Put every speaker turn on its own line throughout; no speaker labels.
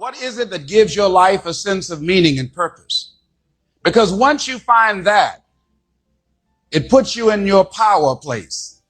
What is it that gives your life a sense of meaning and purpose? Because once you find that, it puts you in your power place.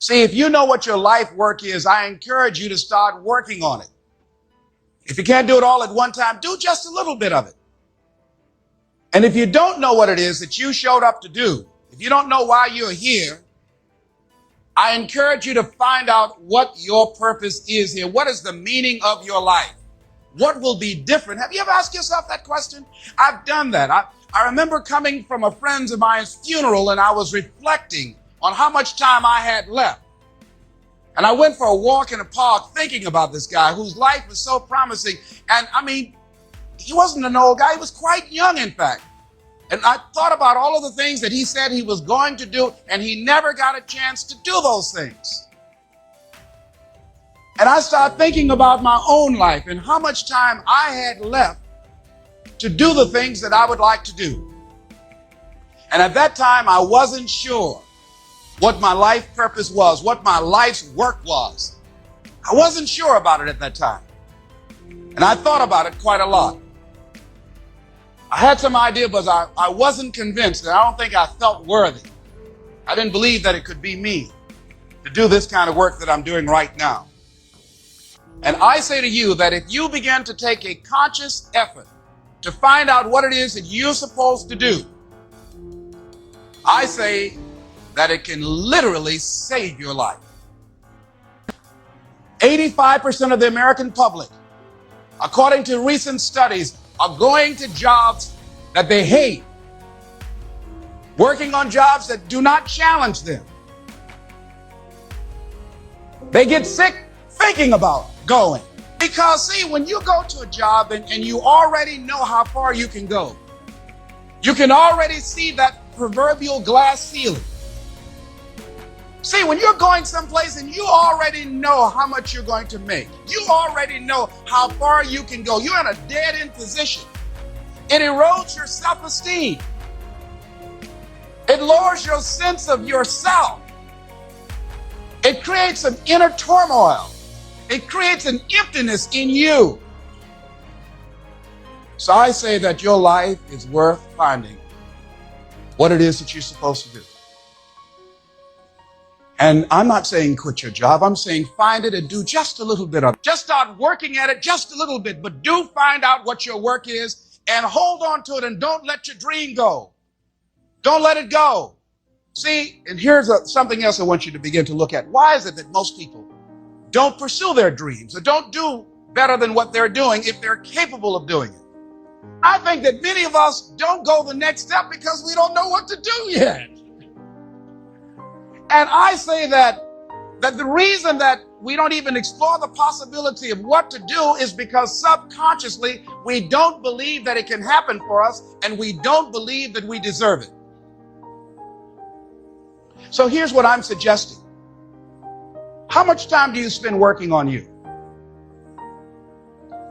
See, if you know what your life work is, I encourage you to start working on it. If you can't do it all at one time, do just a little bit of it. And if you don't know what it is that you showed up to do, if you don't know why you're here, I encourage you to find out what your purpose is here. What is the meaning of your life? What will be different? Have you ever asked yourself that question? I've done that. I remember coming from a friend of mine's funeral, and I was reflecting on how much time I had left. And I went for a walk in a park thinking about this guy whose life was so promising. And I mean, he wasn't an old guy. He was quite young, in fact. And I thought about all of the things that he said he was going to do, and he never got a chance to do those things. And I started thinking about my own life and how much time I had left to do the things that I would like to do. And at that time, I wasn't sure what my life purpose was, what my life's work was. I wasn't sure about it at that time. And I thought about it quite a lot. I had some idea, but I wasn't convinced, and I don't think I felt worthy. I didn't believe that it could be me to do this kind of work that I'm doing right now. And I say to you that if you begin to take a conscious effort to find out what it is that you're supposed to do, I say that it can literally save your life. 85% of the American public, according to recent studies, are going to jobs that they hate, working on jobs that do not challenge them. They get sick thinking about going. Because see, when you go to a job and you already know how far you can go, you can already see that proverbial glass ceiling. See, when you're going someplace and you already know how much you're going to make, you already know how far you can go, you're in a dead-end position. It erodes your self-esteem. It lowers your sense of yourself. It creates an inner turmoil. It creates an emptiness in you. So I say that your life is worth finding what it is that you're supposed to do. And I'm not saying quit your job. I'm saying find it and do just a little bit of it. Just start working at it just a little bit, but do find out what your work is and hold on to it and don't let your dream go. Don't let it go. See, and here's something else I want you to begin to look at. Why is it that most people don't pursue their dreams or don't do better than what they're doing if they're capable of doing it? I think that many of us don't go the next step because we don't know what to do yet. And I say that the reason that we don't even explore the possibility of what to do is because subconsciously we don't believe that it can happen for us, and we don't believe that we deserve it. So here's what I'm suggesting. How much time do you spend working on you?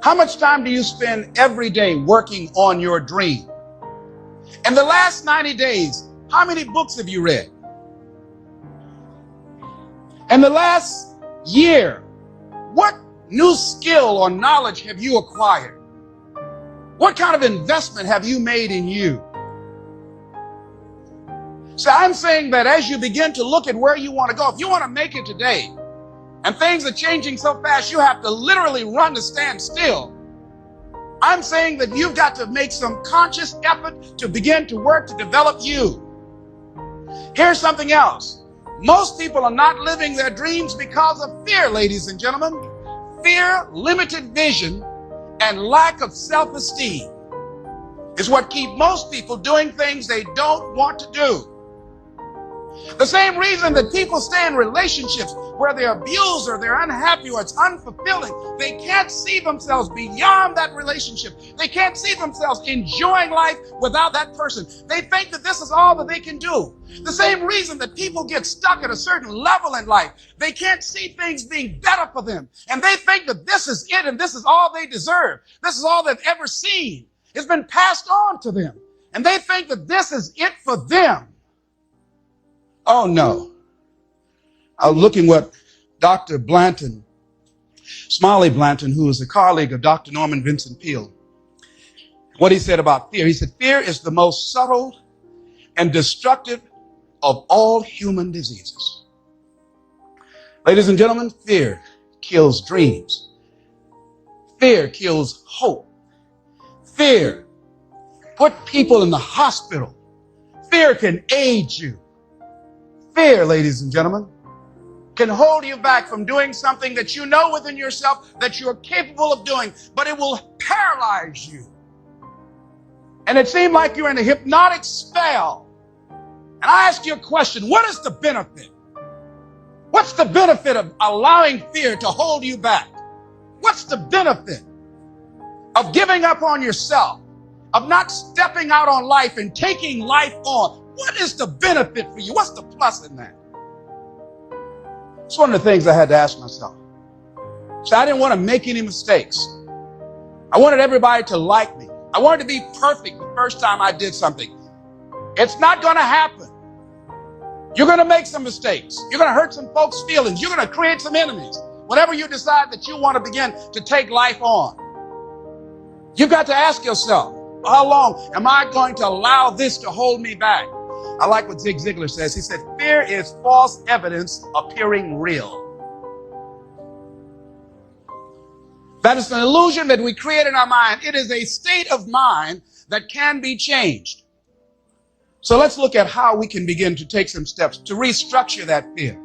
How much time do you spend every day working on your dream? In the last 90 days, how many books have you read? In the last year, what new skill or knowledge have you acquired? What kind of investment have you made in you? So I'm saying that as you begin to look at where you want to go, if you want to make it today, and things are changing so fast, you have to literally run to stand still. I'm saying that you've got to make some conscious effort to begin to work to develop you. Here's something else. Most people are not living their dreams because of fear, ladies and gentlemen. Fear, limited vision, and lack of self-esteem is what keep most people doing things they don't want to do. The same reason that people stay in relationships where they're abused or they're unhappy or it's unfulfilling, they can't see themselves beyond that relationship. They can't see themselves enjoying life without that person. They think that this is all that they can do. The same reason that people get stuck at a certain level in life, they can't see things being better for them. And they think that this is it and this is all they deserve. This is all they've ever seen. It's been passed on to them. And they think that this is it for them. Oh no. I was looking what Dr. Blanton Smiley Blanton, who is a colleague of Dr. Norman Vincent Peale, what he said about fear. He said, fear is the most subtle and destructive of all human diseases. Ladies and gentlemen, fear kills dreams. Fear kills hope. Fear put people in the hospital. Fear can aid you. Fear, ladies and gentlemen, can hold you back from doing something that you know within yourself that you're capable of doing, but it will paralyze you. And it seemed like you're in a hypnotic spell. And I ask you a question, what is the benefit? What's the benefit of allowing fear to hold you back? What's the benefit of giving up on yourself, of not stepping out on life and taking life on? What is the benefit for you? What's the plus in that? It's one of the things I had to ask myself. So I didn't want to make any mistakes. I wanted everybody to like me. I wanted to be perfect the first time I did something. It's not going to happen. You're going to make some mistakes. You're going to hurt some folks' feelings. You're going to create some enemies. Whenever you decide that you want to begin to take life on, you've got to ask yourself, how long am I going to allow this to hold me back? I like what Zig Ziglar says. He said, fear is false evidence appearing real. That is an illusion that we create in our mind. It is a state of mind that can be changed. So let's look at how we can begin to take some steps to restructure that fear,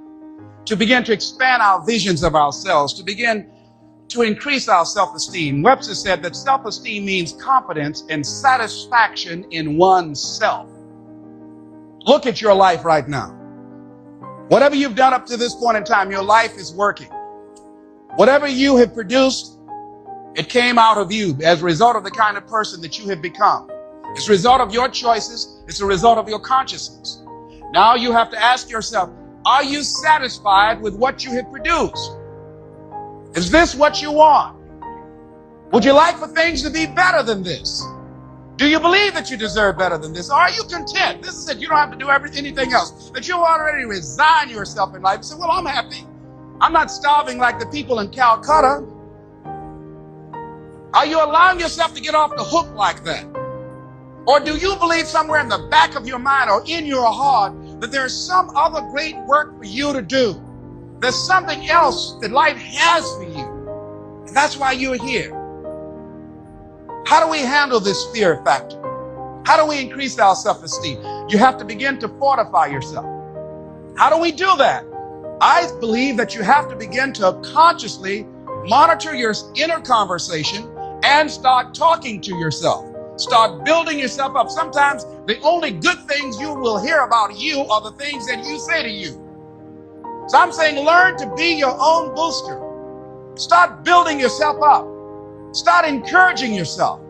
to begin to expand our visions of ourselves, to begin to increase our self-esteem. Webster said that self-esteem means confidence and satisfaction in oneself. Look at your life right now. Whatever you've done up to this point in time, your life is working. Whatever you have produced, it came out of you as a result of the kind of person that you have become. It's a result of your choices. It's a result of your consciousness. Now you have to ask yourself, are you satisfied with what you have produced? Is this what you want? Would you like for things to be better than this? Do you believe that you deserve better than this? Or are you content? This is it. You don't have to do anything else. That you already resign yourself in life and say, well, I'm happy. I'm not starving like the people in Calcutta. Are you allowing yourself to get off the hook like that? Or do you believe somewhere in the back of your mind or in your heart that there's some other great work for you to do? There's something else that life has for you. And that's why you're here. How do we handle this fear factor? How do we increase our self-esteem? You have to begin to fortify yourself. How do we do that? I believe that you have to begin to consciously monitor your inner conversation and start talking to yourself. Start building yourself up. Sometimes the only good things you will hear about you are the things that you say to you. So I'm saying learn to be your own booster. Start building yourself up. Start encouraging yourself.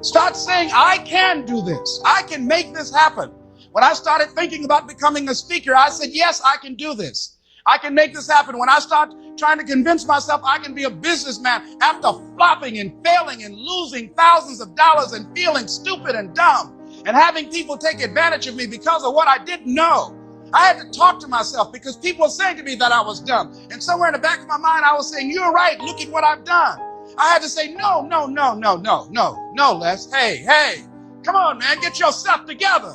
Start saying, I can do this. I can make this happen. When I started thinking about becoming a speaker, I said, yes, I can do this. I can make this happen. When I start trying to convince myself I can be a businessman after flopping and failing and losing thousands of dollars and feeling stupid and dumb and having people take advantage of me because of what I didn't know, I had to talk to myself because people were saying to me that I was dumb. And somewhere in the back of my mind, I was saying, you're right. Look at what I've done. I had to say, no, Les. Hey, come on, man. Get yourself together.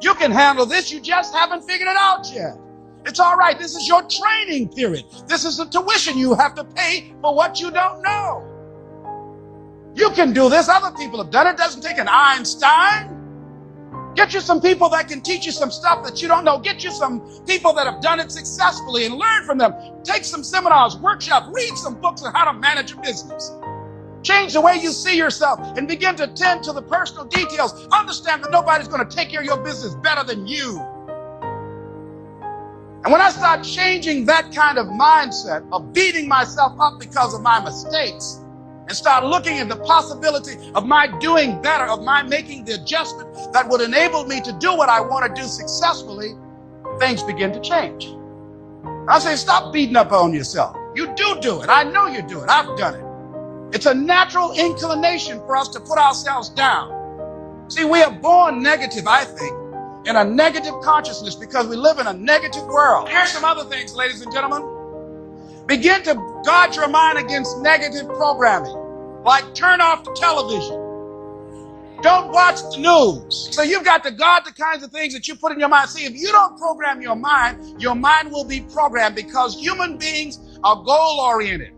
You can handle this. You just haven't figured it out yet. It's all right. This is your training period. This is the tuition you have to pay for what you don't know. You can do this. Other people have done it. It doesn't take an Einstein. Get you some people that can teach you some stuff that you don't know. Get you some people that have done it successfully and learn from them. Take some seminars, workshops, read some books on how to manage a business. Change the way you see yourself and begin to tend to the personal details. Understand that nobody's going to take care of your business better than you. And when I start changing that kind of mindset of beating myself up because of my mistakes and start looking at the possibility of my doing better, of my making the adjustment that would enable me to do what I want to do successfully, things begin to change. I say, stop beating up on yourself. You do it. I know you do it. I've done it. It's a natural inclination for us to put ourselves down. See, we are born negative, I think, in a negative consciousness because we live in a negative world. Here's some other things, ladies and gentlemen. Begin to guard your mind against negative programming, like turn off the television. Don't watch the news. So you've got to guard the kinds of things that you put in your mind. See, if you don't program your mind will be programmed, because human beings are goal-oriented.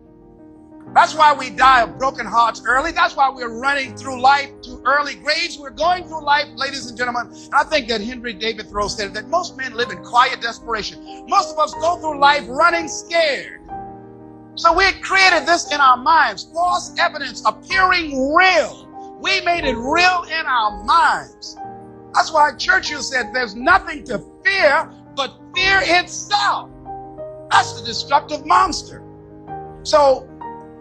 That's why we die of broken hearts early. That's why we're running through life to early graves. We're going through life, ladies and gentlemen. And I think that Henry David Thoreau said that most men live in quiet desperation. Most of us go through life running scared. So we created this in our minds, false evidence appearing real. We made it real in our minds. That's why Churchill said there's nothing to fear but fear itself. That's the destructive monster. So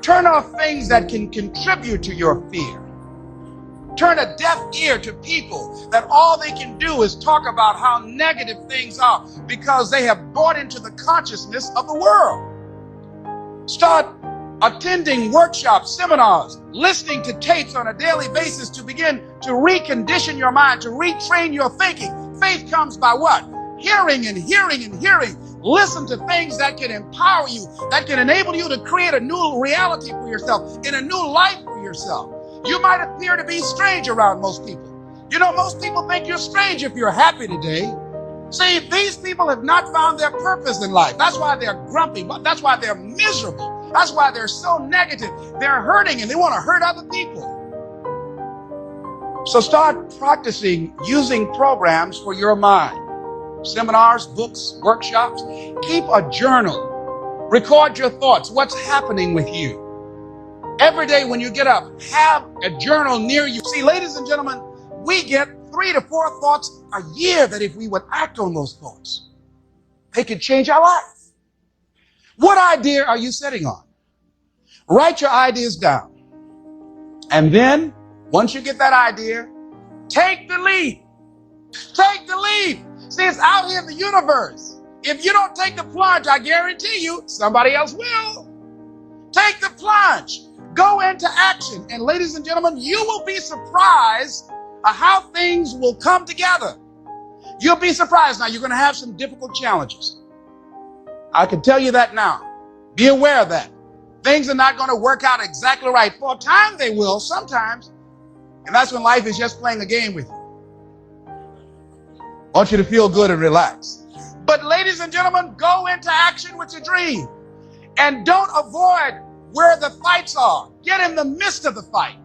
turn off things that can contribute to your fear. Turn a deaf ear to people that all they can do is talk about how negative things are, because they have bought into the consciousness of the world. Start attending workshops, seminars, listening to tapes on a daily basis to begin to recondition your mind, to retrain your thinking. Faith comes by what? Hearing and hearing and hearing. Listen to things that can empower you, that can enable you to create a new reality for yourself, in a new life for yourself. You might appear to be strange around most people. You know, most people think you're strange if you're happy today. See, these people have not found their purpose in life. That's why they're grumpy. That's why they're miserable. That's why they're so negative. They're hurting and they want to hurt other people. So start practicing using programs for your mind. Seminars, books, workshops. Keep a journal. Record your thoughts. What's happening with you? Every day when you get up, have a journal near you. See, ladies and gentlemen, we get 3 to 4 thoughts a year that if we would act on those thoughts, they could change our life. What idea are you sitting on? Write your ideas down. And then, once you get that idea, take the leap. Take the leap. See, it's out here in the universe. If you don't take the plunge, I guarantee you, somebody else will. Take the plunge. Go into action. And ladies and gentlemen, you will be surprised at how things will come together. You'll be surprised. Now, you're going to have some difficult challenges. I can tell you that now. Be aware of that. Things are not going to work out exactly right. For a time, they will, sometimes. And that's when life is just playing a game with you. I want you to feel good and relax. But ladies and gentlemen, go into action with your dream. And don't avoid where the fights are. Get in the midst of the fight.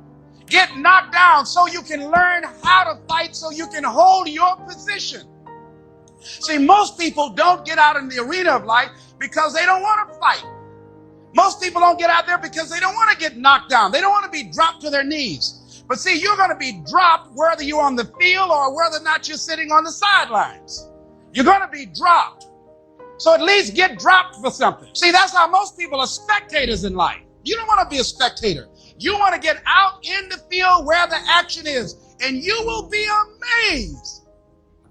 Get knocked down so you can learn how to fight, so you can hold your position. See, most people don't get out in the arena of life because they don't want to fight. Most people don't get out there because they don't want to get knocked down. They don't want to be dropped to their knees. But see, you're going to be dropped whether you're on the field or whether or not you're sitting on the sidelines. You're going to be dropped. So at least get dropped for something. See, that's how most people are spectators in life. You don't want to be a spectator. You want to get out in the field where the action is, and you will be amazed.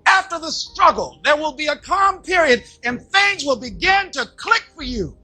After the struggle, there will be a calm period, and things will begin to click for you.